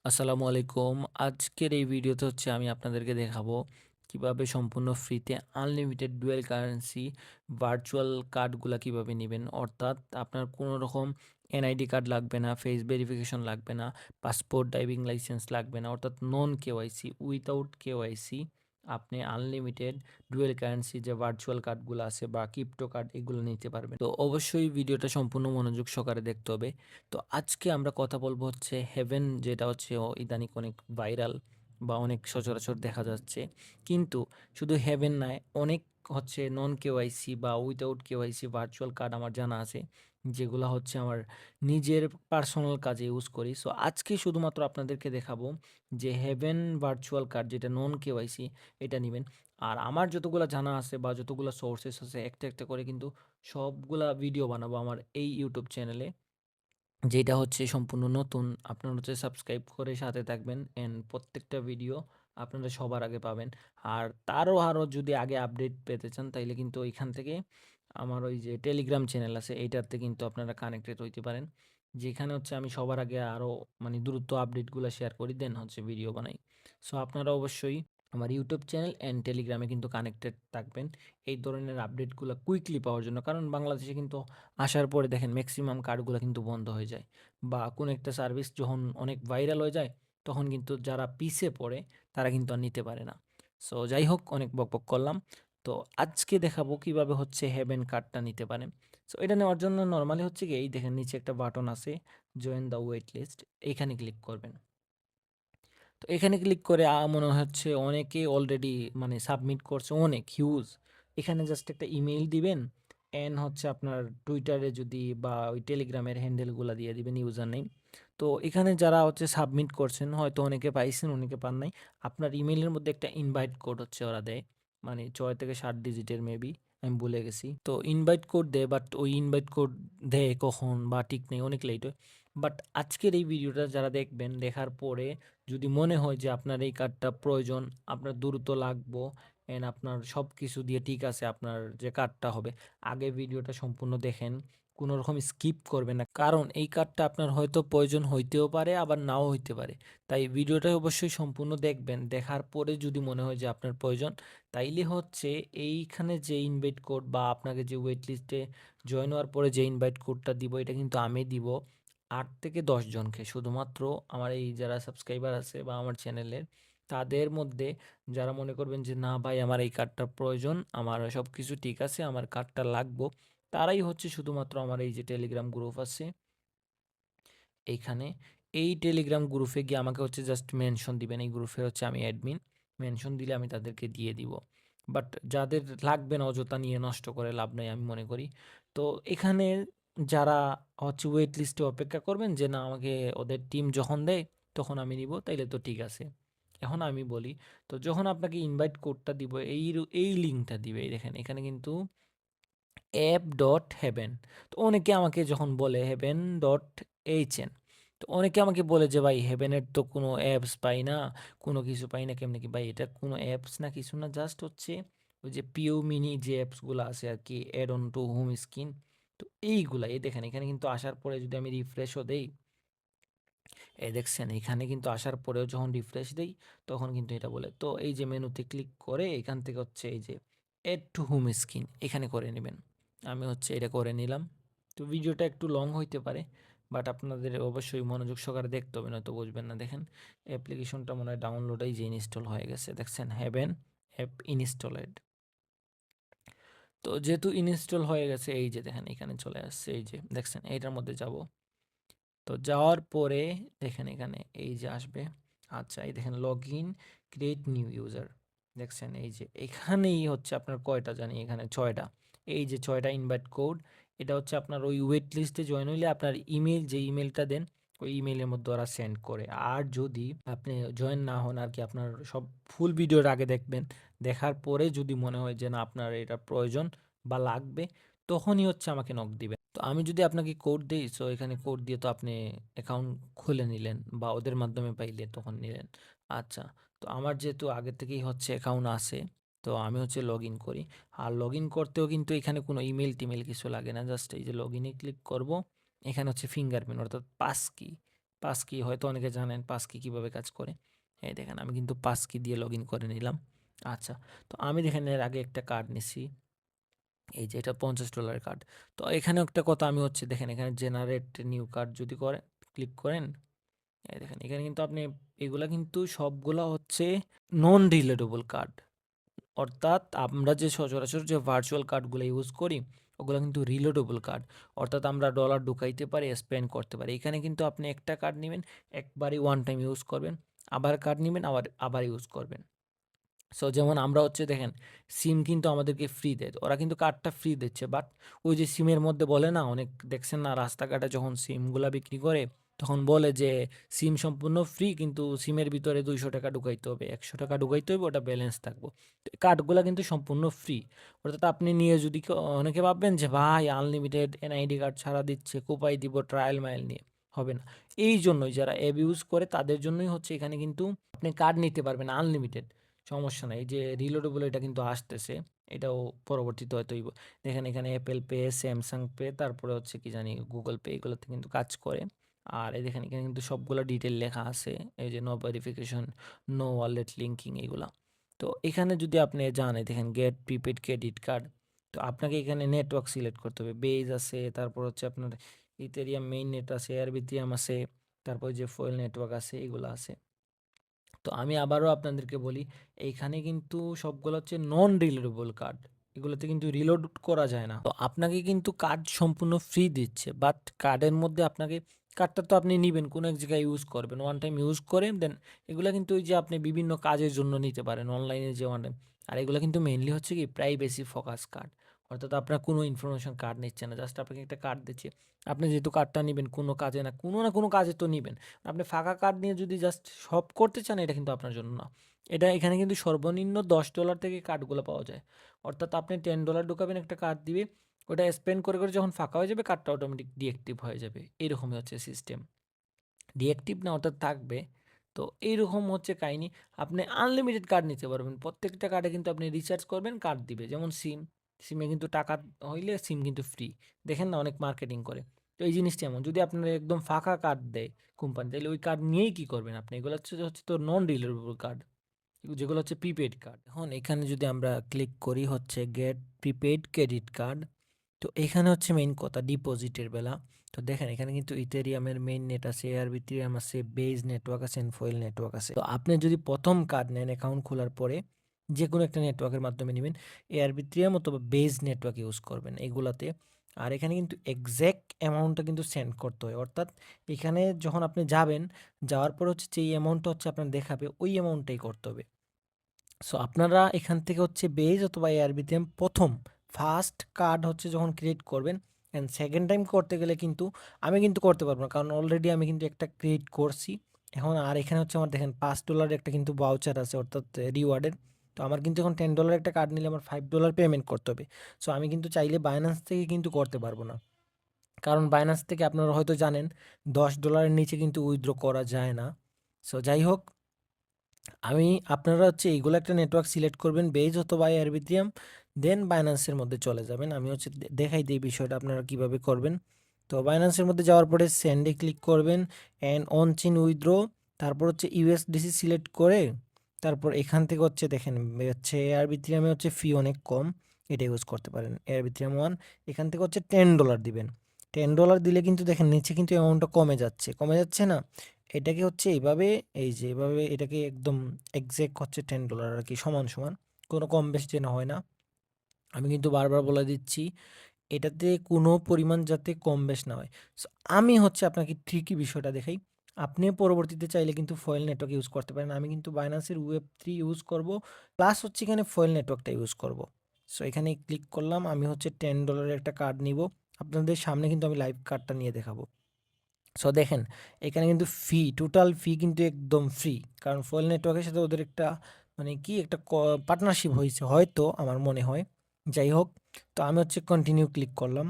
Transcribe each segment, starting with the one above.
আসসালামু আলাইকুম। আজকের এই ভিডিওতে আমি আপনাদেরকে দেখাবো কিভাবে সম্পূর্ণ ফ্রিতে আনলিমিটেড ডুয়েল কারেন্সি ভার্চুয়াল কার্ডগুলা কিভাবে নিবেন। অর্থাৎ আপনার কোনো রকম এনআইডি কার্ড লাগবে না, ফেস ভেরিফিকেশন লাগবে না, পাসপোর্ট, ড্রাইভিং লাইসেন্স লাগবে না। অর্থাৎ নন কেওয়াইসি, উইথআউট কেওয়াইসি আপনি আনলিমিটেড ডুয়েল কারেন্সি যে ভার্চুয়াল কার্ডগুলো আছে বা ক্রিপ্টো কার্ড এগুলো নিতে পারবেন। তো অবশ্যই ভিডিওটা সম্পূর্ণ মনোযোগ সহকারে দেখতে হবে। তো আজকে আমরা কথা বলবো হেভেন, যেটা ইদানিং অনেক ভাইরাল বা অনেক সচরাচর দেখা যাচ্ছে। কিন্তু শুধু হেভেন নয়, অনেক নন কেওয়াইসি বা উইথআউট কেওয়াইসি ভার্চুয়াল কার্ড আমার জানা আছে, যেগুলো আমার নিজের পার্সোনাল কাজে ইউজ করি। সো আজকে শুধুমাত্র আপনাদেরকে দেখাবো যে হেভেন ভার্চুয়াল কার্ড যেটা নন কেওয়াইসি এটা নেবেন। আর আমার যতগুলো জানা আছে বা যতগুলো সোর্সেস আছে একটা একটা করে কিন্তু সবগুলা ভিডিও বানাবো আমার এই ইউটিউব চ্যানেলে, যেটা সম্পূর্ণ নতুন। আপনারা সাবস্ক্রাইব করে সাথে থাকবেন এন্ড প্রত্যেকটা ভিডিও আপনারা সবার আগে পাবেন। আর আরও যদি আগে আপডেট পেতে চান তাইলে কিন্তু ওইখান থেকে আমার ওই যে টেলিগ্রাম চ্যানেল আছে এইটাতে কিন্তু আপনারা কানেক্টেড হইতে পারেন, যেখানে আমি সবার আগে আরও মানে দ্রুত আপডেটগুলো শেয়ার করি, দেন ভিডিও বানাই। সো আপনারা অবশ্যই আমার ইউটিউব চ্যানেল অ্যান্ড টেলিগ্রামে কিন্তু কানেক্টেড থাকবেন এই ধরনের আপডেটগুলো কুইকলি পাওয়ার জন্য। কারণ বাংলাদেশে কিন্তু আসার পরে দেখেন ম্যাক্সিমাম কার্ডগুলো কিন্তু বন্ধ হয়ে যায়, বা কোনো একটা সার্ভিস যখন অনেক ভাইরাল হয়ে যায় তখন কিন্তু যারা পিছিয়ে পড়ে তারা কিন্তু আর নিতে পারে না। সো যাই হোক, অনেক বকবক করলাম। তো আজকে দেখাবো কিভাবে হেভেন কার্ডটা নিতে পারেন। সো এটা নেওয়ার জন্য নর্মালি কি, এই দেখেন নিচে একটা বাটন আছে, জয়েন দ্য ওয়েট লিস্ট, এইখানে ক্লিক করবেন। তো এখানে ক্লিক করে মনে হচ্ছে অনেকে অলরেডি মানে সাবমিট করছে, অনেক হিউজ। এখানে জাস্ট একটা ইমেইল দিবেন অ্যান্ড আপনার টুইটারে যদি বা ওই টেলিগ্রামের হ্যান্ডেলগুলো দিয়ে দিবেন, ইউজার নেম। তো এখানে যারা সাবমিট করছেন হয়তো অনেকে পাইছেন, অনেকে পান নাই। আপনার ইমেইলের মধ্যে একটা ইনভাইট কোড ওরা দেয়, মানে 6 থেকে 7 ডিজিটের মেবি, আমি ভুলে গেছি। তো ইনভাইট কোড দেয়, বাট ওই ইনভাইট কোড দেয় কখন বা ঠিক নেই, অনেক লেট হয়। বাট আজকের এই ভিডিওটা যারা দেখবেন, দেখার পরে যদি মনে হয় যে আপনার এই কার্ডটা প্রয়োজন, আপনার দ্রুত লাগবো অ্যান্ড আপনার সব কিছু দিয়ে ঠিক আছে আপনার যে কার্ডটা হবে, আগে ভিডিওটা সম্পূর্ণ দেখেন, কোনো রকম স্কিপ করবেন না। কারণ এই কার্ডটা আপনার হয়তো প্রয়োজন হইতেও পারে, আবার নাও হইতে পারে। তাই ভিডিওটা অবশ্যই সম্পূর্ণ দেখবেন। দেখার পরে যদি মনে হয় যে আপনার প্রয়োজন, তাইলে এইখানে যে ইনভাইট কোড বা আপনাকে যে ওয়েট লিস্টে জয়েন হওয়ার পরে যে ইনভাইট কোডটা দিব, এটা কিন্তু আমি দিব 8 থেকে 10 জনকে, শুধুমাত্র আমার এই যারা সাবস্ক্রাইবার আছে বা আমার চ্যানেলের, তাদের মধ্যে যারা মনে করবেন যে না ভাই আমার এই কার্ডটা প্রয়োজন, আমার সব কিছু ঠিক আছে, আমার কার্ডটা লাগবো, তারাই শুধুমাত্র আমার এই যে টেলিগ্রাম গ্রুপ আছে এইখানে, এই টেলিগ্রাম গ্রুপে গিয়ে আমাকে জাস্ট মেনশন দিবেন। এই গ্রুপে আমি অ্যাডমিন, মেনশন দিলে আমি তাদেরকে দিয়ে দিব। বাট যাদের লাগবে না, অযথা নিয়ে নষ্ট করে লাভ নাই আমি মনে করি। তো এখানে যারা ওয়েট লিস্টে অপেক্ষা করবেন যে না আমাকে ওদের টিম যখন দেয় তখন আমি নিব, তাইলে তো ঠিক আছে। এখন আমি বলি, তো যখন আপনাকে ইনভাইট কোডটা দিব, এই লিঙ্কটা দিবে, এই দেখেন এখানে কিন্তু app.heaven। তো অনেকে আমাকে যখন বলে heaven.hn, তো অনেকে আমাকে বলে যে ভাই হেভেনের তো কোনো অ্যাপস পাই না, কোনো কিছু পাই না, কেমনে কি ভাই, এটা কোনো অ্যাপস না, কিছু না, জাস্ট ওই যে পিউ মিনি যে অ্যাপসগুলো আছে আর কি, add on to home screen. তো এইগুলা, এই দেখেন এখানে কিন্তু আসার পরে যদি আমি রিফ্রেশও দেই, এই দেখছেন এখানে কিন্তু আসার পরেও যখন রিফ্রেশ দেই তখন কিন্তু এটা বলে। তো এই যে মেনুতে ক্লিক করে এখান থেকে এই যে এড টু হোম স্ক্রিন এখানে করে নেবেন। আমি এটা করে নিলাম। তো ভিডিওটা একটু লং হইতে পারে, বাট আপনাদের অবশ্যই মনোযোগ সহকারে দেখতে হবে, নয়তো বুঝবেন না। দেখেন অ্যাপ্লিকেশনটা মনে হয় ডাউনলোডই যে ইনস্টল হয়ে গেছে, দেখছেন হেভেন অ্যাপ ইনস্টলেড। তো যেহেতু ইনস্টল হয়ে গেছে, এই যে দেখেন এখানে চলে আসছে, এই যে দেখছেন এইটার মধ্যে যাব। তো যাওয়ার পরে দেখেন এখানে এই যে আসবে, আচ্ছা এই দেখেন log in, create new user, দেখছেন এই যে এখানেই আপনার কয়টা জানি, এখানে 6টা। এই যে 6টা ইনভাইট কোড, এটা আপনার ওই ওয়েট লিস্টে জয়েন হইলে আপনার ইমেল, যে ইমেলটা দেন ওই ইমেইলের মধ্যে ওরা সেন্ড করে। আর যদি আপনি জয়েন না হন আর কি, আপনার সব ফুল ভিডিওর আগে দেখবেন, দেখার পরে যদি মনে হয় যে না আপনার এটা প্রয়োজন বা লাগবে, তখনই আমাকে নক দিবেন। তো আমি যদি আপনাকে কোড দেই, সো এখানে কোড দিয়ে তো আপনি অ্যাকাউন্ট খুলে নিলেন বা ওদের মাধ্যমে পাইলে তখন নিলেন। আচ্ছা, তো আমার যেহেতু আগে থেকেই অ্যাকাউন্ট আছে, তো আমি লগ ইন করি। আর লগ ইন করতেও কিন্তু এখানে কোনো ইমেল টিমেল কিছু লাগে না, জাস্ট এই যে লগ ইনে ক্লিক করব। এখানে ফিঙ্গারপ্রিন্ট অর্থাৎ পাস কি, পাসকি হয়তো অনেকে জানেন পাসকি কিভাবে কাজ করে। এই দেখেন আমি কিন্তু পাসকি দিয়ে লগ ইন করে নিলাম। আচ্ছা, তো আমি দেখেন এর আগে একটা কার্ড নিছি, এই যে এটা $50 কার্ড। তো এখানে একটা কথা, আমি হচ্ছে দেখেন এখানে জেনারেট নিউ কার্ড যদি করে ক্লিক করেন, এই দেখেন এখানে কিন্তু আপনি এগুলা কিন্তু সবগুলা হচ্ছে নন রিলেটেবল কার্ড। অর্থাৎ আমরা যে সচরাচর যে ভার্চুয়াল কার্ডগুলো ইউজ করি ওগুলো কিন্তু রিলোডেবল কার্ড, অর্থাৎ আমরা ডলার ঢুকাইতে পারি, স্পেন্ড করতে পারি। এখানে কিন্তু আপনি একটা কার্ড নেবেন, একবারই ওয়ান টাইম ইউজ করবেন, আবার কার্ড নেবেন, আবার আবার ইউজ করবেন। সো যেমন আমরা হচ্ছে দেখেন সিম কিন্তু আমাদেরকে ফ্রি দেয়, ওরা কিন্তু কার্ডটা ফ্রি দিচ্ছে, বাট ওই যে সিমের মধ্যে বলে না, অনেক দেখছেন না রাস্তাঘাটে যখন সিমগুলা বিক্রি করে তখন বলে যে সিম সম্পূর্ণ ফ্রি, কিন্তু সিমের ভিতরে 200 টাকা ঢুকাইতে হবে, 100 টাকা ঢুকাইতে হবে, ওটা ব্যালেন্স থাকবো। তো কার্ডগুলা কিন্তু সম্পূর্ণ ফ্রি। অর্থাৎ আপনি নিয়ে যদি অনেকে ভাববেন যে ভাই আনলিমিটেড এনআইডি কার্ড ছাড়া দিচ্ছে, কোপাই দিব ট্রায়াল মাইল নিয়ে, হবে না। এই জন্যই যারা অ্যাব ইউজ করে তাদের জন্যই হচ্ছে এখানে কিন্তু আপনি কার্ড নিতে পারবেন আনলিমিটেড, সমস্যা নাই। এই যে রিলোডেবল এটা কিন্তু আসতেছে, এটাও পরবর্তীতে হয়তো দেখেন এখানে অ্যাপেল পে, স্যামসাং পে, তারপরে হচ্ছে কি জানি গুগল পে, এগুলোতে কিন্তু কাজ করে। আর এই দেখেন এখানে কিন্তু সবগুলো ডিটেল লেখা আছে, এই যে no verification, no wallet linking, এগুলা। তো এখানে যদি আপনি যান, এই দেখেন গেট প্রিপেড ক্রেডিট কার্ড, তো আপনাকে এখানে নেটওয়ার্ক সিলেক্ট করতে হবে। বেজ আছে, তারপর হচ্ছে আপনার ইথেরিয়াম মেইন নেট আছে, এয়ারবিথিয়াম আছে, তারপর যে ফয়েল নেটওয়ার্ক আছে, এগুলো আছে। তো আমি আবারও আপনাদেরকে বলি, এইখানে কিন্তু সবগুলো হচ্ছে নন রিলোডেবল কার্ড, এগুলোতে কিন্তু রিলোড করা যায় না। তো আপনাকে কিন্তু কার্ড সম্পূর্ণ ফ্রি দিচ্ছে, বাট কার্ডের মধ্যে আপনাকে কার্ডটা তো আপনি নিবেন, কোনো এক জায়গায় ইউজ করবেন, ওয়ান টাইম ইউজ করেন, দেন এগুলো কিন্তু ওই যে আপনি বিভিন্ন কাজের জন্য নিতে পারেন অনলাইনে যে ওয়ান টাইম। আর এগুলো কিন্তু মেইনলি হচ্ছে কি প্রাইভেসি ফোকাস কার্ড, অর্থাৎ আপনার কোনো ইনফরমেশন কার্ড নিচ্ছে না, জাস্ট আপনাকে একটা কার্ড দিচ্ছে। আপনি যেহেতু কার্ডটা নেবেন কোনো কাজে না কোনো কাজে তো নিবেন, আপনি ফাঁকা কার্ড নিয়ে যদি জাস্ট শপ করতে চান এটা কিন্তু আপনার জন্য না। এটা এখানে কিন্তু সর্বনিম্ন $10 থেকে কার্ডগুলো পাওয়া যায়। অর্থাৎ আপনি $10 ঢুকাবেন, একটা কার্ড দিবে, ওটা স্পেন্ড করে করে যখন ফাঁকা হয়ে যাবে কার্ডটা অটোমেটিক ডিঅ্যাক্টিভ হয়ে যাবে। এইরকমই হচ্ছে সিস্টেম, ডিঅ্যাক্টিভ না অর্থাৎ থাকবে। তো এইরকম হচ্ছে কাহিনি। আপনি আনলিমিটেড কার্ড নিতে পারবেন, প্রত্যেকটা কার্ডে কিন্তু আপনি রিচার্জ করবেন, কার্ড দিবে। যেমন সিমে কিন্তু টাকা হইলে সিম কিন্তু ফ্রি, দেখেন না অনেক মার্কেটিং করে। তো এই জিনিসটা এমন, যদি আপনার একদম ফাঁকা কার্ড দেয় কোম্পানি, তাহলে ওই কার্ড নিয়েই কি করবেন আপনি? এগুলো হচ্ছে হচ্ছে তো নন রিলোডেবল কার্ড, যেগুলো হচ্ছে প্রিপেড কার্ড। এখন এখানে যদি আমরা ক্লিক করি হচ্ছে গেট প্রিপেড ক্রেডিট কার্ড, তো এখানে হচ্ছে মেইন কথা ডিপোজিটের বেলা। তো দেখেন এখানে কিন্তু ইথেরিয়ামের মেইন নেট আছে, আরবিথিরিয়াম আছে, বেজ নেটওয়ার্ক আছে, ফয়েল নেটওয়ার্ক আছে। তো আপনি যদি প্রথম কার্ড নেন অ্যাকাউন্ট খোলার পরে যে কোনো একটা নেটওয়ার্কের মাধ্যমে নেবেন, এয়ারবিথিরিয়াম অথবা বেজ নেটওয়ার্ক ইউজ করবেন এগুলাতে। আর এখানে কিন্তু এক্স্যাক্ট অ্যামাউন্টটা কিন্তু সেন্ড করতে হয়, অর্থাৎ এখানে যখন আপনি যাবেন, যাওয়ার পর হচ্ছে যেই অ্যামাউন্টটা হচ্ছে আপনার দেখাবে ওই অ্যামাউন্টটাই করতে হবে। সো আপনারা এখান থেকে হচ্ছে বেজ অথবা এআরবিতে প্রথম ফার্স্ট কার্ড হচ্ছে যখন ক্রিয়েট করবেন, অ্যান্ড সেকেন্ড টাইম করতে গেলে কিন্তু আমি কিন্তু করতে পারবো না, কারণ অলরেডি আমি কিন্তু একটা ক্রিয়েট করছি। এখন আর এখানে হচ্ছে আমার দেখেন $5 একটা কিন্তু ভাউচার আছে, অর্থাৎ রিওয়ার্ডের। তো আমার কিন্তু এখন $10 একটা কার্ড নিলে আমার $5 পেমেন্ট করতে হবে। সো আমি কিন্তু চাইলে বাইন্যান্স থেকে কিন্তু করতে পারবো না, কারণ বাইন্যান্স থেকে আপনারা হয়তো জানেন $10 নিচে কিন্তু উইথড্র করা যায় না। সো যাই হোক, আমি আপনারা হচ্ছে এইগুলো একটা নেটওয়ার্ক সিলেক্ট করবেন, বেজ অথবা আরবিট্রিয়াম, দেন বাইন্যান্সের মধ্যে চলে যাবেন। আমি হচ্ছে দেখাই দিই বিষয়টা আপনারা কিভাবে করবেন। তো বাইন্যান্সের মধ্যে যাওয়ার পরে সেন্ডে ক্লিক করবেন, অ্যান্ড অন চেইন উইথড্র, তারপর হচ্ছে ইউএসডিসি সিলেক্ট করে তারপর এখান থেকে হচ্ছে দেখেন হচ্ছে আরবিট্রিয়ামে হচ্ছে ফি অনেক কম, এটা ইউজ করতে পারেন আরবিট্রিয়াম ওয়ান। এখান থেকে হচ্ছে $10 দিবেন। $10 দিলে কিন্তু দেখেন নিচে কিন্তু অ্যামাউন্টটা কমে যাচ্ছে না। এটাকে হচ্ছে এইভাবে, এই যে এভাবে এটাকে একদম এক্সাক্ট হচ্ছে $10 আর কি, সমান সমান, কোনো কম বেশ যেন হয় না। আমি কিন্তু বারবার বলে দিচ্ছি এটাতে কোনো পরিমাণ যাতে কম বেশ না হয়। সো আমি হচ্ছে আপনাকে ঠিকই বিষয়টা দেখাই, আপনি পরবর্তীতে চাইলে কিন্তু ফয়েল নেটওয়ার্ক ইউজ করতে পারেন। আমি কিন্তু বাইন্যান্সের Web3 ইউজ করব, প্লাস হচ্ছে এখানে ফয়েল নেটওয়ার্কটা ইউজ করব। সো এখানে ক্লিক করলাম, আমি হচ্ছে $10 একটা কার্ড নিব, আপনাদের সামনে কিন্তু আমি লাইভ কার্ডটা নিয়ে দেখাবো। সো দেখেন এখানে কিন্তু টোটাল ফি কিন্তু একদম ফ্রি, কারণ ফয়েল নেটওয়ার্কের সাথে ওদের একটা মানে কি একটা পার্টনারশিপ হয়েছে হয়তো আমার মনে হয়। যাই হোক, তো আমি হচ্ছে কন্টিনিউ ক্লিক করলাম।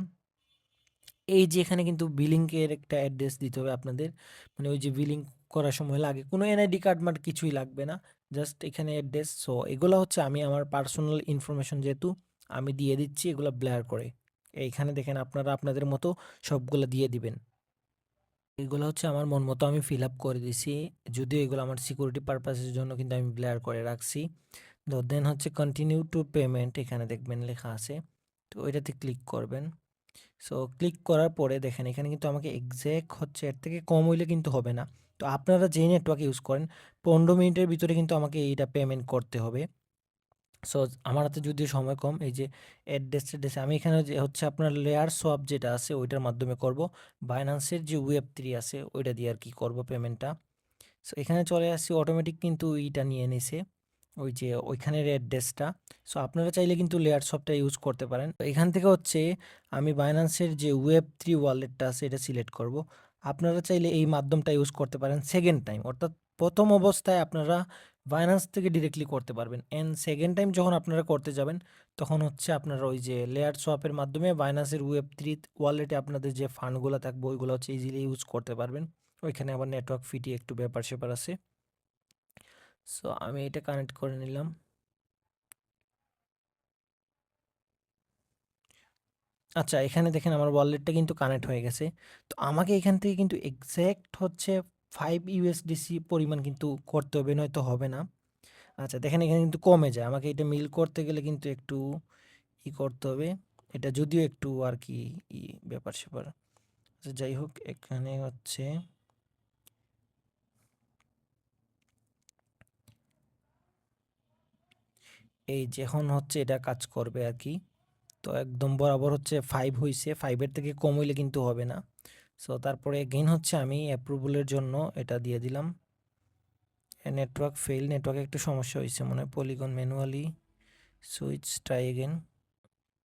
এই যে এখানে কিন্তু বিলিংয়ের একটা অ্যাড্রেস দিতে হবে আপনাদের, মানে ওই যে বিলিং করার সময় লাগে, কোনো এনআইডি কার্ড মানে কিছুই লাগবে না, জাস্ট এখানে অ্যাড্রেস। সো এগুলো হচ্ছে আমি আমার পার্সোনাল ইনফরমেশন যেহেতু আমি দিয়ে দিচ্ছি, এগুলো ব্লার করে। এইখানে দেখেন আপনারা আপনাদের মতো সবগুলো দিয়ে দিবেন। এগুলো হচ্ছে আমার মন মতো আমি ফিল আপ করে দিছি, যদিও এগুলো আমার সিকিউরিটি পারপাসের জন্য কিন্তু আমি ব্লেয়ার করে রাখছি। তো দেন হচ্ছে কন্টিনিউ টু পেমেন্ট, এখানে দেখবেন লেখা আছে, তো ওইটাতে ক্লিক করবেন। সো ক্লিক করার পরে দেখেন এখানে কিন্তু আমাকে এক্স্যাক্ট হচ্ছে এর থেকে কম হইলে কিন্তু হবে না। তো আপনারা যেই নেটওয়ার্ক ইউজ করেন 15 মিনিটের ভিতরে কিন্তু আমাকে এইটা পেমেন্ট করতে হবে। সো আমার হাতে যদিও সময় কম, এই যে অ্যাড্রেসে আমি এখানে যে হচ্ছে আপনার লেয়ার সোয়াপ যেটা আছে ওইটার মাধ্যমে করব, বাইন্যান্সের যে Web3 আছে ওইটা দিয়ে আর কি করব পেমেন্টটা। সো এখানে চলে আসছি, অটোমেটিক কিন্তু এইটা নিয়ে নিছে ওই যে ওইখানের অ্যাড্রেসটা। সো আপনারা চাইলে কিন্তু লেয়ার সফটটা ইউজ করতে পারেন। তো এখান থেকে হচ্ছে আমি বাইন্যান্সের যে Web3 ওয়ালেটটা আছে এটা সিলেক্ট করব। আপনারা চাইলে এই মাধ্যমটা ইউজ করতে পারেন সেকেন্ড টাইম, অর্থাৎ প্রথম অবস্থায় আপনারা বাইন্যান্স থেকে ডিরেক্টলি করতে পারবেন, অ্যান্ড সেকেন্ড টাইম যখন আপনারা করতে যাবেন তখন হচ্ছে আপনারা ওই যে লেয়ার সোয়াপের মাধ্যমে বাইন্যান্সের Web3 ওয়ালেটে আপনাদের যে ফান্ডগুলো থাকবে ওইগুলো হচ্ছে ইজিলি ইউজ করতে পারবেন। ওইখানে আবার নেটওয়ার্ক ফিটি একটু ব্যাপার স্যাপার আছে। সো আমি এটা কানেক্ট করে নিলাম। আচ্ছা, এখানে দেখেন আমার ওয়ালেটটা কিন্তু কানেক্ট হয়ে গেছে। তো আমাকে এখান থেকে কিন্তু এক্সাক্ট হচ্ছে 5 ইউএসডিসি পরিমাণ কিন্তু করতে হবে, নয়তো হবে না। আচ্ছা দেখেন এখানে কিন্তু কমে যায়, আমাকে এটা মিল করতে গেলে কিন্তু একটু করতে হবে। এটা যদিও একটু আর কি ই ব্যাপার স্যাপার। আচ্ছা যাই হোক, এখানে হচ্ছে এই যে এখন হচ্ছে এটা কাজ করবে আর কি। তো একদম বরাবর হচ্ছে 5 হইছে, 5 এর থেকে কম হইলে কিন্তু হবে না। সো তারপরে এগেইন হচ্ছে আমি অ্যাপ্রুভালের জন্য এটা দিয়ে দিলাম। নেটওয়ার্ক ফেল, নেটওয়ার্কে একটু সমস্যা হয়েছে মনে হয়, polygon manually switch try again.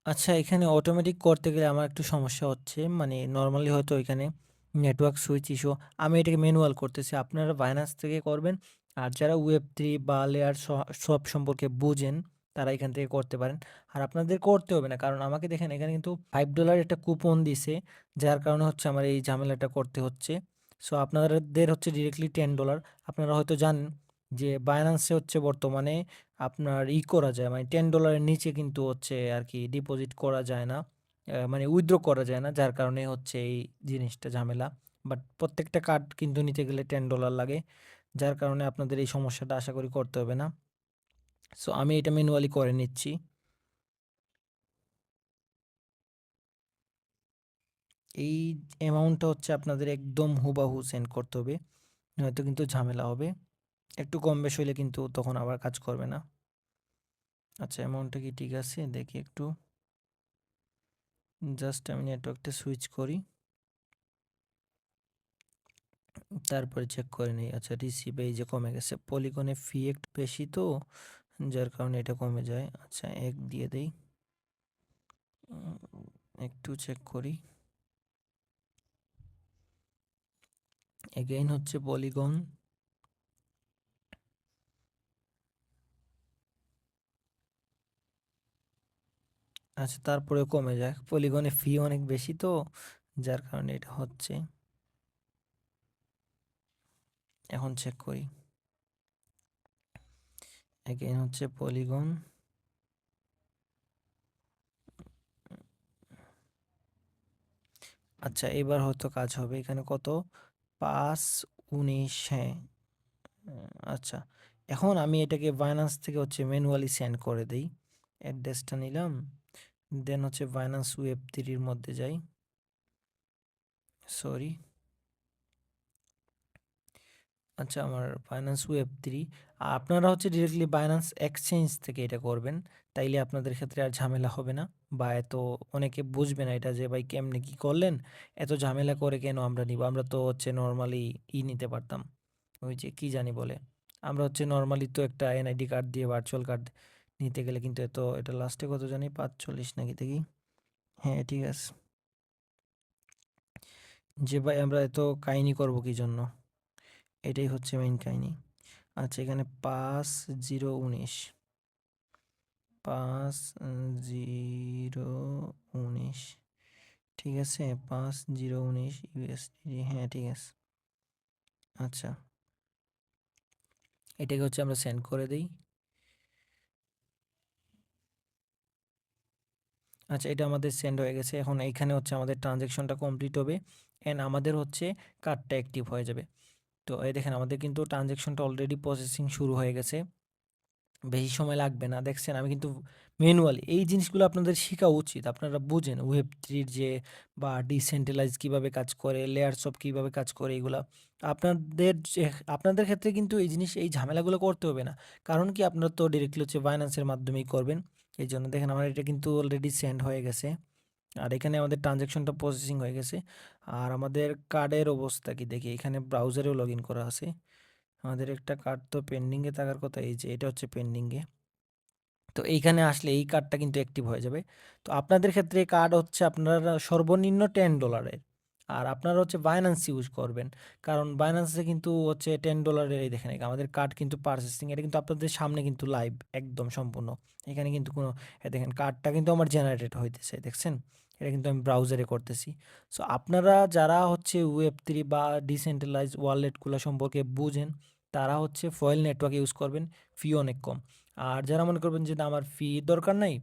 আচ্ছা এখানে অটোমেটিক করতে গেলে আমার একটু সমস্যা হচ্ছে, মানে নর্মালি হয়তো এখানে নেটওয়ার্ক সুইচ ইস্যু, আমি এটাকে ম্যানুয়াল করতেছি, আপনারা বাইন্যান্স থেকে করবেন। আর যারা Web3 বা লেয়ার সব সম্পর্কে বুঝেন তারা এখান থেকে করতে পারেন। আর আপনাদের করতে হবে না, কারণ আমাকে দেখেন এখানে কিন্তু $5 একটা কুপন দিছে, যার কারণে হচ্ছে আমার এই ঝামেলাটা করতে হচ্ছে। সো আপনাদের হচ্ছে ডিরেক্টলি $10। আপনারা হয়তো জানেন যে বাইন্যান্সে হচ্ছে বর্তমানে আপনার করা যায়, মানে $10 নিচে কিন্তু হচ্ছে আর কি ডিপোজিট করা যায় না, মানে উইথড্র করা যায় না, যার কারণে হচ্ছে এই জিনিসটা ঝামেলা। বাট প্রত্যেকটা কার্ড কিন্তু নিতে গেলে $10 লাগে, যার কারণে আপনাদের এই সমস্যাটা আশা করি করতে হবে না। সো আমি এটা ম্যানুয়ালি করে নিচ্ছি। এই অ্যামাউন্টটা হচ্ছে আপনাদের একদম হুবাহু সেন্ড করতে হবে, নয়তো কিন্তু ঝামেলা হবে। একটু কম বেশি হলে কিন্তু তখন আবার কাজ করবে না। আচ্ছা অ্যামাউন্টটা কি ঠিক আছে দেখি একটু, জাস্ট আমি নেটওয়ার্কটা সুইচ করি, তারপরে চেক করে নিই। আচ্ছা রিসিভ এই যে কমে গেছে, পলিগনে ফি একটু বেশি তো, যার কারণে এটা কমে যায়। আচ্ছা এক দিয়ে দেই, একটু চেক করি। এগেইন হচ্ছে পলিগন, আচ্ছা তারপরেও কমে যায়, পলিগনে ফি অনেক বেশি তো, যার কারণে এটা হচ্ছে। এখন চেক করি, এগেইন হচ্ছে পলিগন। আচ্ছা এবার হয়তো কাজ হবে, এখানে কত 5.19, হ্যাঁ। আচ্ছা এখন আমি এটাকে বাইন্যান্স থেকে হচ্ছে ম্যানুয়ালি সেন্ড করে দেই। অ্যাড্রেসটা নিলাম, দেন হচ্ছে বাইন্যান্স Web3-র মধ্যে যাই, সরি। আচ্ছা আমার বাইন্যান্স Web3, আপনারা হচ্ছে ডিরেক্টলি বাইন্যান্স এক্সচেঞ্জ থেকে এটা করবেন, তাইলে আপনাদের ক্ষেত্রে আর ঝামেলা হবে না, বা এত অনেকে বুঝবে না এটা যে ভাই কেমনে কি করলেন, এত ঝামেলা করে কেন আমরা নিব, আমরা তো হচ্ছে নর্মালি নিতে পারতাম, ওই যে কি জানি বলে, আমরা হচ্ছে নর্মালি তো একটা এনআইডি কার্ড দিয়ে ভার্চুয়াল কার্ড নিতে গেলে কিন্তু এত, এটা লাস্টে কত জানি 45 নাকি দেখি, হ্যাঁ ঠিক আছে। যে ভাই আমরা এত কাহিনী করব কি জন্য, এটাই হচ্ছে মেইন কাহিনী। আচ্ছা এখানে 5.019, 5.019, ঠিক আছে 5.019 ইউএসডি, হ্যাঁ ঠিক আছে। আচ্ছা এটাকে হচ্ছে আমরা সেন্ড করে দিই। আচ্ছা এটা আমাদের সেন্ড হয়ে গেছে, এখন এইখানে হচ্ছে আমাদের ট্রানজ্যাকশনটা কমপ্লিট হবে, অ্যান্ড আমাদের হচ্ছে কার্ডটা অ্যাক্টিভ হয়ে যাবে। তো এই দেখেন আমাদের কিন্তু ট্রানজ্যাকশনটা অলরেডি প্রসেসিং শুরু হয়ে গেছে। বেশি সময় লাগবে না। দেখছেন আমি কিন্তু ম্যানুয়ালি এই জিনিসগুলো আপনাদের শিখা উচিত। আপনারা বুঝেন Web3 যে বা ডিসেন্ট্রালাইজ কিভাবে কাজ করে, লেয়ারস অফ কিভাবে কাজ করে এগুলা। আপনাদের যে আপনাদের ক্ষেত্রে কিন্তু এই জিনিস এই ঝামেলাগুলো করতে হবে না। কারণ কি আপনারা তো ডিরেক্টলি হচ্ছে Binance-এর মাধ্যমেই করবেন। এইজন্য দেখেন আমার এটা কিন্তু অলরেডি সেন্ড হয়ে গেছে। আর এখানে আমাদের ট্রানজ্যাকশনটা প্রসেসিং হয়ে গেছে। আর আমাদের কার্ডের অবস্থা কি দেখি, এখানে ব্রাউজারেও লগইন করা আছে। আমাদের একটা কার্ড তো পেন্ডিংয়ে থাকার কথা, এই যে এটা হচ্ছে পেন্ডিংয়ে। তো এইখানে আসলে এই কার্ডটা কিন্তু অ্যাক্টিভ হয়ে যাবে। তো আপনাদের ক্ষেত্রে এই কার্ড হচ্ছে আপনারা সর্বনিম্ন $10 আর আপনারা হচ্ছে Binance ইউজ করবেন। কারণ Binance-এ কিন্তু হচ্ছে $10 এই দেখেন আমাদের কার্ড কিন্তু প্রসেসিং, এটা কিন্তু আপনাদের সামনে কিন্তু লাইভ একদম সম্পূর্ণ। এখানে কিন্তু কোনো দেখেন কার্ডটা কিন্তু আমার জেনারেটেড হইতেছে, দেখছেন? এটা কিন্তু আমি ব্রাউজারে করতেছি। সো আপনারা যারা হচ্ছে Web3 বা ডিসেন্ট্রালাইজ ওয়ালেটগুলো সম্পর্কে বুঝেন, তারা হচ্ছে ফয়েল নেটওয়ার্ক ইউজ করবেন, ফি অনেক কম। আর যারা মনে করবেন যে না আমার ফি দরকার নাই,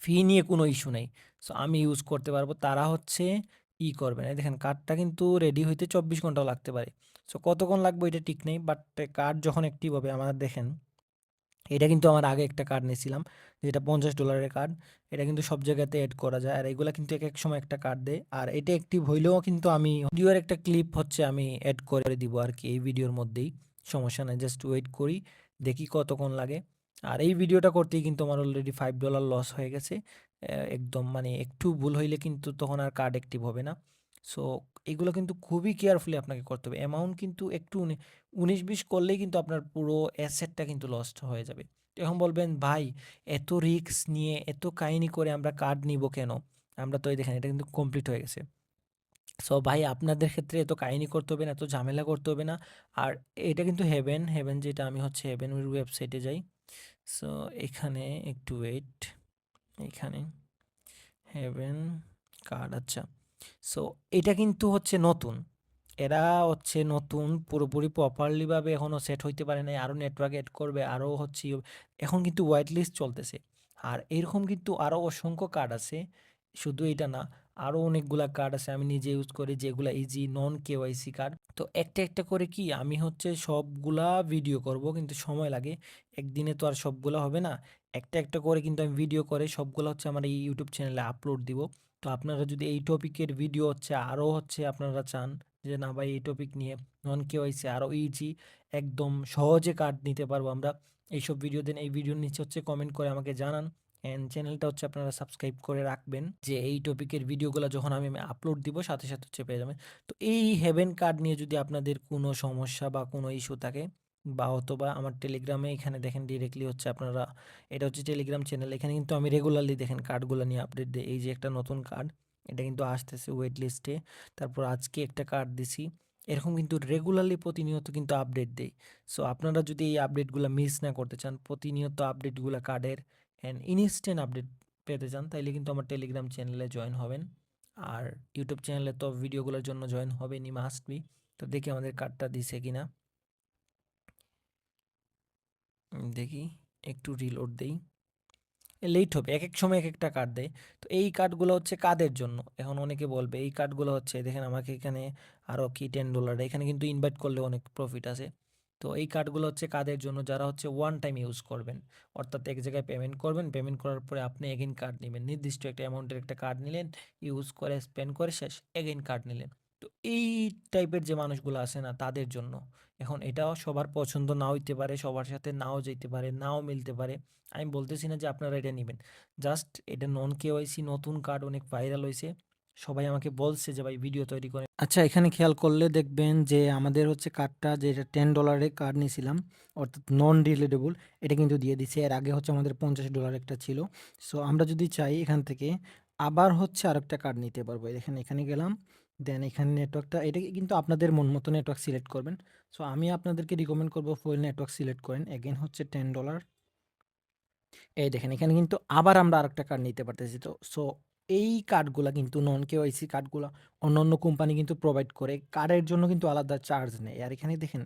ফি নিয়ে কোনো ইস্যু নেই, সো আমি ইউজ করতে পারবো, তারা হচ্ছে করবেন। এই দেখেন কার্ডটা কিন্তু রেডি হইতে 24 ঘন্টাও লাগতে পারে। সো কতক্ষণ লাগবে এটা ঠিক নেই, বাট কার্ড যখন অ্যাক্টিভ হবে আমাদের দেখেন এটা কিন্তু আমার আগে একটা কার্ড নিয়েছিলাম, যেটা $50 কার্ড। এটা কিন্তু সব জায়গাতে এড করা যায়, আর এগুলা কিন্তু এক এক সময় একটা কার্ড দেয়। আর এটা অ্যাক্টিভ হইলেও কিন্তু আমি ভিডিওর একটা ক্লিপ হচ্ছে আমি এড করে দিব আর কি এই ভিডিওর মধ্যেই, সমস্যা নাই। জাস্ট ওয়েট করি, দেখি কতক্ষণ লাগে। আর এই ভিডিওটা করতেই কিন্তু আমার অলরেডি $5 লস হয়ে গেছে। একদম মানে একটু ভুল হইলে কিন্তু তখন আর কার্ড অ্যাক্টিভ হবে না। সো এগুলো কিন্তু খুবই কেয়ারফুলি আপনাকে করতে হবে। অ্যামাউন্ট কিন্তু একটু 19-20 করলেই কিন্তু আপনার পুরো অ্যাসেটটা কিন্তু লস্ট হয়ে যাবে। তো এখন বলবেন ভাই এত রিস্ক নিয়ে এত কাহিনী করে আমরা কার্ড নিব কেন? আমরা তো এই দেখেন এটা কিন্তু কমপ্লিট হয়ে গেছে। সো ভাই আপনাদের ক্ষেত্রে এত কাহিনী করতে হবে না, এত ঝামেলা করতে হবে না। আর এটা কিন্তু হেভেন যেটা, আমি হচ্ছে হেভেনের ওয়েবসাইটে যাই। সো এখানে একটু ওয়েট, এখানে হেভেন কার্ড, আচ্ছা। সো এটা কিন্তু হচ্ছে নতুন, এরা হচ্ছে নতুন পুরোপুরি প্রপারলি ভাবে এখনো সেট হইতে পারে নাই, আরও নেটওয়ার্ক এড করবে, আরও হচ্ছে এখন কিন্তু হোয়াইট লিস্ট চলতেছে। আর এরকম কিন্তু আরও অসংখ্য কার্ড আছে, শুধু এটা না, আরও অনেকগুলা কার্ড আছে আমি নিজে ইউজ করি, যেগুলা ইজি নন কেওয়াইসি কার্ড। তো একটা একটা করে কি আমি হচ্ছে সবগুলা ভিডিও করব, কিন্তু সময় লাগে, একদিনে তো আর সবগুলা হবে না। একটা একটা করে কিন্তু আমি ভিডিও করে সবগুলা হচ্ছে আমার এই ইউটিউব চ্যানেলে আপলোড দিব। তো আপনারা যদি এই টপিকের ভিডিও হচ্ছে আরও হচ্ছে আপনারা চান যে না ভাই এই টপিক নিয়ে নন কেওয়াইসি আরও ইজি একদম সহজে কার্ড নিতে পারবো আমরা, এইসব ভিডিও দেন, এই ভিডিওর নিচে হচ্ছে কমেন্ট করে আমাকে জানান। অ্যান্ড চ্যানেলটা হচ্ছে আপনারা সাবস্ক্রাইব করে রাখবেন, যে এই টপিকের ভিডিওগুলো যখন আমি আপলোড দিব সাথে সাথে হচ্ছে পেয়ে যাবেন। তো এই হেভেন কার্ড নিয়ে যদি আপনাদের কোনো সমস্যা বা কোনো ইস্যু থাকে, বা অথবা আমার টেলিগ্রামে এখানে দেখেন ডিরেক্টলি হচ্ছে আপনারা, এটা হচ্ছে টেলিগ্রাম চ্যানেল, এখানে কিন্তু আমি রেগুলারলি দেখেন কার্ডগুলো নিয়ে আপডেট দিই। এই যে একটা নতুন কার্ড, এটা কিন্তু আসতেছে ওয়েট লিস্টে, তারপর আজকে একটা কার্ড দিছি, এরকম কিন্তু রেগুলারলি প্রতিনিয়ত কিন্তু আপডেট দেই। সো আপনারা যদি এই আপডেটগুলো মিস না করতে চান, প্রতিনিয়ত আপডেটগুলো কার্ডের অ্যান্ড ইনস্ট্যান্ট আপডেট পেতে চান, তাইলে কিন্তু আমার টেলিগ্রাম চ্যানেলে জয়েন হবেন। আর ইউটিউব চ্যানেলে তো ভিডিওগুলোর জন্য জয়েন হবেনই, মাস্ট বি। তো দেখি আমাদের কার্ডটা দিছে কিনা, দেখি একটু রিলোড দেই, লেট হবে, এক এক সময় এক একটা কার্ড দেয়। তো এই কার্ডগুলো হচ্ছে কাদের জন্য, এখন অনেকে বলবে এই কার্ডগুলো হচ্ছে দেখেন আমাকে এখানে আরও কি $10, এখানে কিন্তু ইনভাইট করলে অনেক প্রফিট আছে। তো এই কার্ডগুলো হচ্ছে কাদের জন্য, যারা হচ্ছে ওয়ান টাইম ইউজ করবেন, অর্থাৎ এক জায়গায় পেমেন্ট করবেন, পেমেন্ট করার পরে আপনি এগেইন কার্ড নেবেন, নির্দিষ্ট একটা অ্যামাউন্টের একটা কার্ড নিলেন, ইউজ করে স্পেন্ড করে শেষ, এগেইন কার্ড নিলেন। তো এই টাইপের যে মানুষগুলো আছে না তাদের জন্য। এখন এটাও সবার পছন্দ নাও হইতে পারে, সবার সাথে নাও যেতে পারে, নাও মিলতে পারে। আমি বলতেছি না যে আপনারা এটা নেবেন, জাস্ট এটা নন কেওয়াইসি নতুন কার্ড, অনেক ভাইরাল হয়েছে, সবাই আমাকে বলছে যে ভাই ভিডিও তৈরি করে। আচ্ছা এখানে খেয়াল করলে দেখবেন যে আমাদের হচ্ছে কার্ডটা, যেটা $10 কার্ড নিয়েছিলাম অর্থাৎ নন রিলেটেবল, এটা কিন্তু দিয়ে দিছে। এর আগে হচ্ছে আমাদের $50 একটা ছিল। সো আমরা যদি চাই এখান থেকে আবার হচ্ছে আরেকটা কার্ড নিতে পারবো। এখানে এখানে গেলাম, দেন এখানে নেটওয়ার্কটা, এটা কিন্তু আপনাদের মন মতো নেটওয়ার্ক সিলেক্ট করবেন। সো আমি আপনাদেরকে রিকমেন্ড করবো ফুল নেটওয়ার্ক সিলেক্ট করেন, এগেন হচ্ছে $10। এই দেখেন এখানে কিন্তু আবার আমরা আরেকটা কার্ড নিতে পারতেছি। তো সো এই কার্ডগুলা কিন্তু নন কেওয়াইসি কার্ডগুলা অন্যান্য কোম্পানি কিন্তু প্রোভাইড করে, কার্ডের জন্য কিন্তু আলাদা চার্জ নেই। আর এখানে দেখেন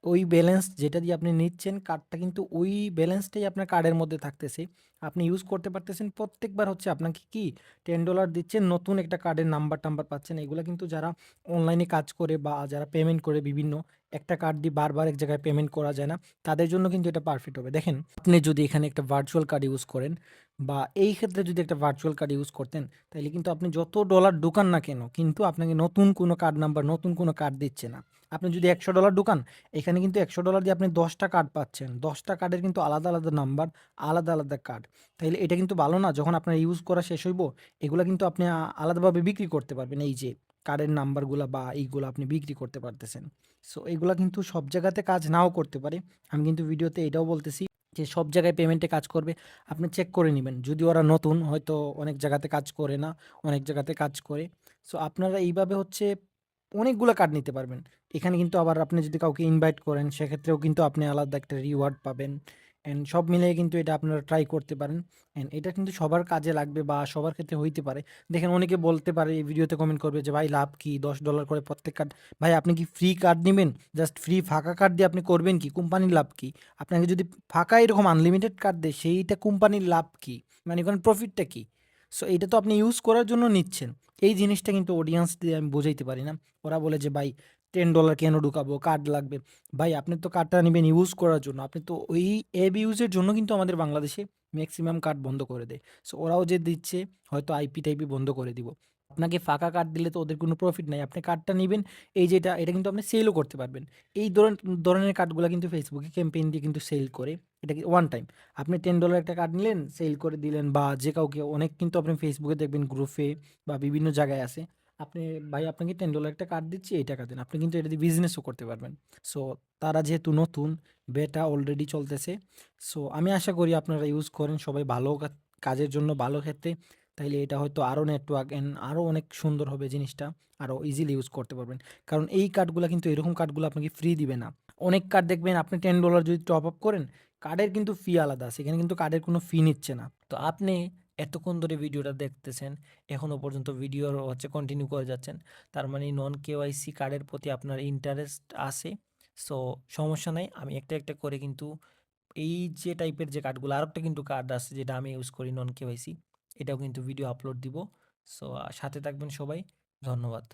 ওই ব্যালেন্স যেটা দিয়ে আপনি নিচ্ছেন কার্ডটা কিন্তু ওই ব্যালেন্সটাই আপনার কার্ডের মধ্যে থাকতেছে। আপনি ইউজ করতে পারতেছেন। প্রত্যেকবার হচ্ছে আপনাকে কি $10 দিচ্ছেন, নতুন একটা কার্ডের নাম্বার-টাম্বার পাচ্ছেন। এগুলা কিন্তু যারা অনলাইনে কাজ করে বা যারা পেমেন্ট করে বিভিন্ন, একটা কার্ড দিয়ে বারবার এক জায়গায় পেমেন্ট করা যায় না। তাদের জন্য কিন্তু এটা পারফেক্ট হবে। দেখেন, আপনি যদি এখানে একটা ভার্চুয়াল কার্ড ইউজ করেন বা এই ক্ষেত্রে যদি একটা ভার্চুয়াল কার্ড ইউজ করতেন, তাইলে কিন্তু আপনি যত ডলার ঢুকান না কেন, কিন্তু আপনাকে নতুন কোনো কার্ড নাম্বার, নতুন কোনো কার্ড দিচ্ছে না। আপনি যদি $100 ঢুকান, এখানে কিন্তু $100 দিয়ে আপনি 10টা কার্ড পাচ্ছেন। 10টা কার্ডের কিন্তু আলাদা, আলাদা নাম্বার, আলাদা, আলাদা কার্ড। তাইলে এটা কিন্তু ভালো না? যখন আপনার ইউজ করা শেষ হইব, এগুলা কিন্তু আপনি আলাদাভাবে বিক্রি করতে পারবেন। এই যে কার্ডের নাম্বারগুলা বা এইগুলা আপনি বিক্রি করতে পারতেছেন। সো এগুলা কিন্তু সব জায়গাতে কাজ নাও করতে পারে। আমি কিন্তু ভিডিওতে এটাও বলতেছি যে সব জায়গায় পেমেন্টে কাজ করবে। আপনি চেক করে নিবেন। যদি ওরা নতুন, হয়তো অনেক জায়গাতে কাজ করে না, অনেক জায়গাতে কাজ করে। সো আপনারা এইভাবে হচ্ছে অনেকগুলা কার্ড নিতে পারবেন। এখানে কিন্তু আবার আপনি যদি কাউকে ইনভাইট করেন, সেক্ষেত্রেও কিন্তু আপনি আলাদা একটা রিওয়ার্ড পাবেন। অ্যান্ড সব মিলিয়ে কিন্তু এটা আপনারা ট্রাই করতে পারেন। অ্যান্ড এটা কিন্তু সবার কাজে লাগবে বা সবার ক্ষেত্রে হইতে পারে। দেখেন, অনেকে বলতে পারে, এই ভিডিওতে কমেন্ট করবে যে, "ভাই লাভ কি? $10 করে প্রত্যেক কার্ড।" ভাই আপনি কি ফ্রি কার্ড নিবেন? জাস্ট ফ্রি ফাঁকা কার্ড দিয়ে আপনি করবেন কি? কোম্পানির লাভ কি? আপনাকে যদি ফাঁকা এরকম আনলিমিটেড কার্ড দেয়, সেইটা কোম্পানির লাভ কি? মানে ওখানে প্রফিটটা কি? সো এইটা তো আপনি ইউজ করার জন্য নিচ্ছেন। এই জিনিসটা কিন্তু অডিয়েন্স দিয়ে আমি বুঝাইতে পারি না। ওরা বলে যে, "ভাই $10 কেন ঢুকাবো? কার্ড লাগবে।" ভাই আপনি তো কার্ডটা নিবেন ইউজ করার জন্য। আপনি তো ওই অ্যাপ ইউজের জন্য কিন্তু আমাদের বাংলাদেশে মেক্সিমাম কার্ড বন্ধ করে দেয়। সো ওরাও যে দিচ্ছে, হয়তো আইপি-টাইপি বন্ধ করে দিব। আপনাকে ফাঁকা কার্ড দিলে তো ওদের কোনো প্রফিট নাই। আপনি কার্ডটা নিবেন, এই যে এটা কিন্তু আপনি সেলও করতে পারবেন। এই ধরনের কার্ডগুলা কিন্তু ফেসবুকে ক্যাম্পেইন দিয়ে কিন্তু সেল করে। এটা কি ওয়ান টাইম। আপনি $10 একটা কার্ড নিলেন, সেল করে দিলেন বা যে কাউকে, অনেক কিন্তু আপনি ফেসবুকে দেখবেন গ্রুপে বা বিভিন্ন জায়গায় আছে। আপনি, "ভাই আপনাকে $10 একটা কার্ড দিচ্ছি, এই টাকা দেন।" আপনি কিন্তু এটা দিয়ে বিজনেসও করতে পারবেন। সো তারা যেহেতু নতুন, বেটা অলরেডি চলতেছে। সো আমি আশা করি আপনারা ইউজ করেন সবাই ভালো কাজের জন্য, ভালো ক্ষেত্রে। তাইলে এটা হয়তো আরও নেটওয়ার্ক এন্ড আরও অনেক সুন্দর হবে জিনিসটা। আরও ইজিলি ইউজ করতে পারবেন। কারণ এই কার্ডগুলা কিন্তু, এরকম কার্ডগুলো আপনাকে ফ্রি দিবে না। অনেক কার্ড দেখবেন আপনি $10 যদি টপ আপ করেন, কার্ডের কিন্তু ফি আলাদা আছে। এখানে কিন্তু কার্ডের কোনো ফি নিচ্ছে না। তো আপনি এতক্ষণ ধরে ভিডিওটা দেখতেছেন, এখনো পর্যন্ত ভিডিওর কন্টিনিউ করে যাচ্ছেন। তার মানে নন কেওয়াইসি কার্ডের প্রতি আপনার ইন্টারেস্ট আছে। সো সমস্যা নাই। আমি একটা, একটা করে কিন্তু এই যে টাইপের যে কার্ডগুলো, আরেকটা কিন্তু কার্ড আছে যেটা আমি ইউজ করি নন কেওয়াইসি। এটাও কিন্তু ভিডিও আপলোড দিব। সো সাথে থাকবেন সবাই। ধন্যবাদ।